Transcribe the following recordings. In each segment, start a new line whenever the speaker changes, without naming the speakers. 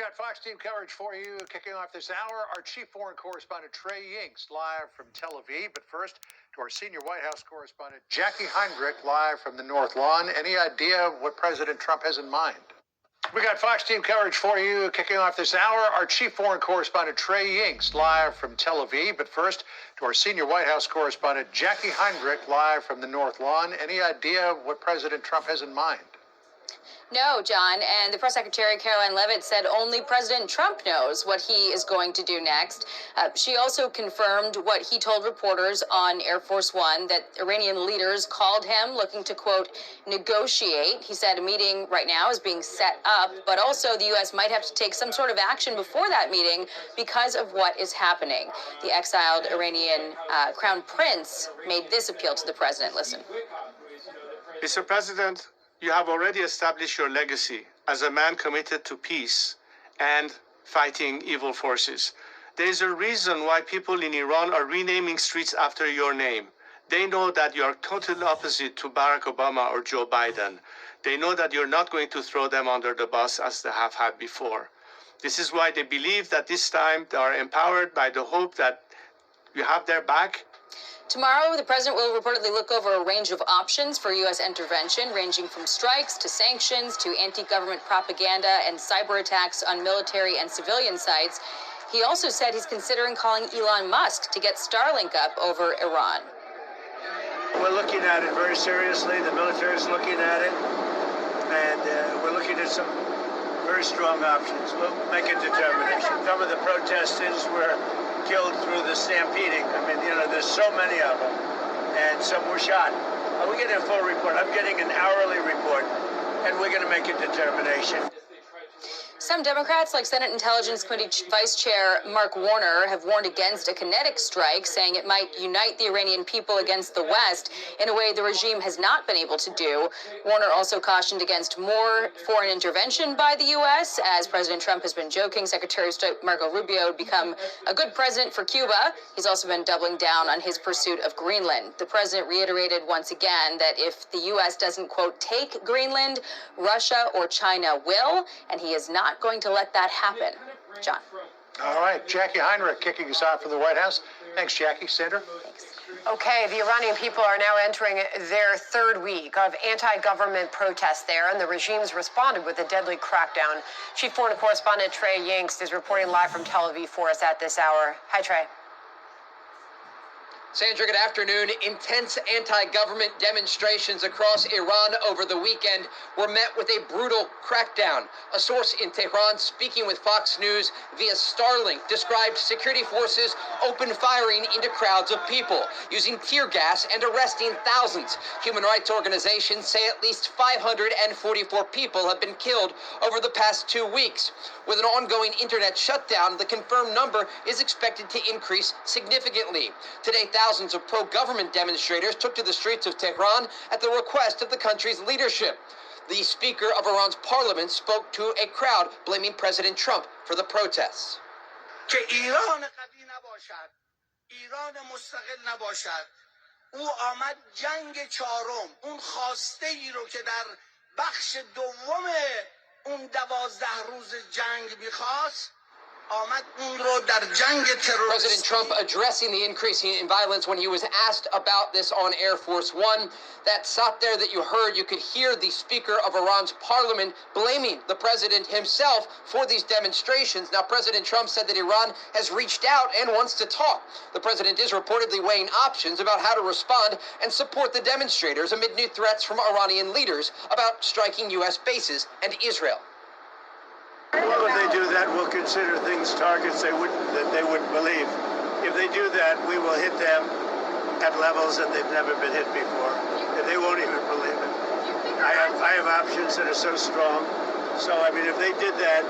We got Fox team coverage for you kicking off this hour. Our chief foreign correspondent, Trey Yingst, live from Tel Aviv. But first, to our senior White House correspondent, Jacqui Heinrich, live from the North Lawn. Any idea what President Trump has in mind? We got Fox team coverage for you kicking off this hour. Our chief foreign correspondent, Trey Yingst, live from Tel Aviv. But first, to our senior White House correspondent, Jacqui Heinrich, live from the North Lawn. Any idea what President Trump has in mind?
No, John, and the press secretary, Caroline Leavitt, said only President Trump knows what he is going to do next. She also confirmed what he told reporters on Air Force One, that Iranian leaders called him looking to, quote, negotiate. He said a meeting right now is being set up, but also the U.S. might have to take some sort of action before that meeting because of what is happening. The exiled Iranian crown prince made this appeal to the president. Listen.
Mr. President, you have already established your legacy as a man committed to peace and fighting evil forces. There is a reason why people in Iran are renaming streets after your name. They know that you are totally opposite to Barack Obama or Joe Biden. They know that you're not going to throw them under the bus as they have had before. This is why they believe that this time they are empowered by the hope that you have their back.
Tomorrow, the president will reportedly look over a range of options for U.S. intervention, ranging from strikes to sanctions to anti-government propaganda and cyber attacks on military and civilian sites. He also said he's considering calling Elon Musk to get Starlink up over Iran.
We're looking at it very seriously. The military is looking at it, and we're looking at some very strong options. We'll make a determination. Some of the protesters were killed through the stampeding. I mean, there's so many of them, and some were shot. We're getting a full report. I'm getting an hourly report, and we're going to make a determination.
Some Democrats, like Senate Intelligence Committee Vice Chair Mark Warner, have warned against a kinetic strike, saying it might unite the Iranian people against the West in a way the regime has not been able to do. Warner also cautioned against more foreign intervention by the U.S., as President Trump has been joking Secretary of State Marco Rubio would become a good president for Cuba. He's also been doubling down on his pursuit of Greenland. The president reiterated once again that if the U.S. doesn't, quote, take Greenland, Russia or China will, and he is not going to let that happen. John.
All right, Jacqui Heinrich kicking us off from the White House. Thanks, Jacqui. Sandra?
Thanks.
Okay, the Iranian people are now entering their third week of anti-government protests there, and the regime's responded with a deadly crackdown. Chief foreign correspondent Trey Yingst is reporting live from Tel Aviv for us at this hour. Hi, Trey.
Sandra, good afternoon. Intense anti-government demonstrations across Iran over the weekend were met with a brutal crackdown. A source in Tehran speaking with Fox News via Starlink described security forces open firing into crowds of people, using tear gas and arresting thousands. Human rights organizations say at least 544 people have been killed over the past 2 weeks. With an ongoing internet shutdown, the confirmed number is expected to increase significantly. Today, thousands of pro-government demonstrators took to the streets of Tehran at the request of the country's leadership. The Speaker of Iran's parliament spoke to a crowd blaming President Trump for the protests.
که ایران قوی نباشد، ایران مستقل نباشد. او آمد جنگ چهارم، اون خواسته ای رو که در بخش دوم اون 12 روز جنگ میخواست،
President Trump addressing the increase in violence when he was asked about this on Air Force One. That shot there that you heard, you could hear the Speaker of Iran's parliament blaming the president himself for these demonstrations. Now, President Trump said that Iran has reached out and wants to talk. The president is reportedly weighing options about how to respond and support the demonstrators amid new threats from Iranian leaders about striking U.S. bases and Israel.
Well, if they do that, we'll consider things targets that they wouldn't believe. If they do that, we will hit them at levels that they've never been hit before. They won't even believe it. I have options that are so strong. So, I mean, if they did that,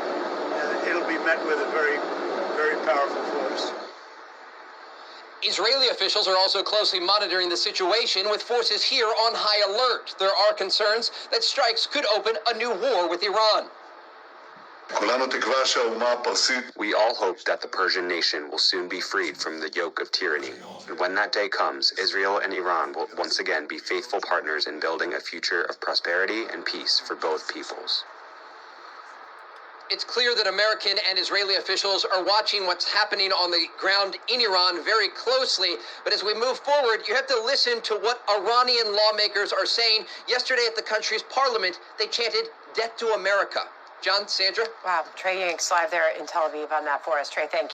it'll be met with a very, very powerful force.
Israeli officials are also closely monitoring the situation, with forces here on high alert. There are concerns that strikes could open a new war with Iran.
We all hope that the Persian nation will soon be freed from the yoke of tyranny. And when that day comes, Israel and Iran will once again be faithful partners in building a future of prosperity and peace for both peoples.
It's clear that American and Israeli officials are watching what's happening on the ground in Iran very closely. But as we move forward, you have to listen to what Iranian lawmakers are saying. Yesterday at the country's parliament, they chanted, "Death to America." John, Sandra?
Wow, Trey Yingst live there in Tel Aviv on that for us. Trey, thank you.